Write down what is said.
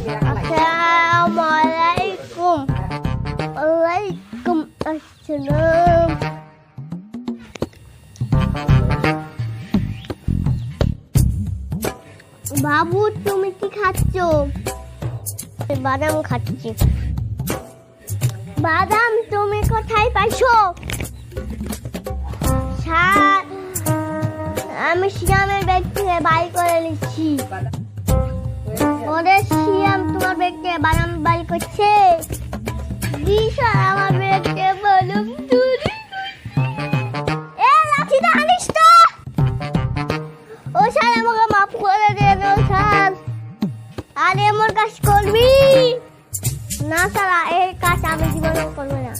Assalamualaikum. Waalaikumsalam. বাবু তুমি কি খাচ্ছ? বাদাম খাচ্ছি। বাদাম তুমি কোথায় পাইছো? আমি শিয়ামের ব্যাগ থেকে বাই করে নিচ্ছি। ওদের শিয়াম তোমার ব্যাগ থেকে বাদাম বাই করছে। দিশা আমার ব্যাগ থেকে বাদাম চুরি। এ লাঠিটা আনিস তো। ও স্যার আমাকে মাফ করে দেন ও স্যার। আর এমন কাজ করবি না স্যার, এই কাজ আমি জীবনে করবো না।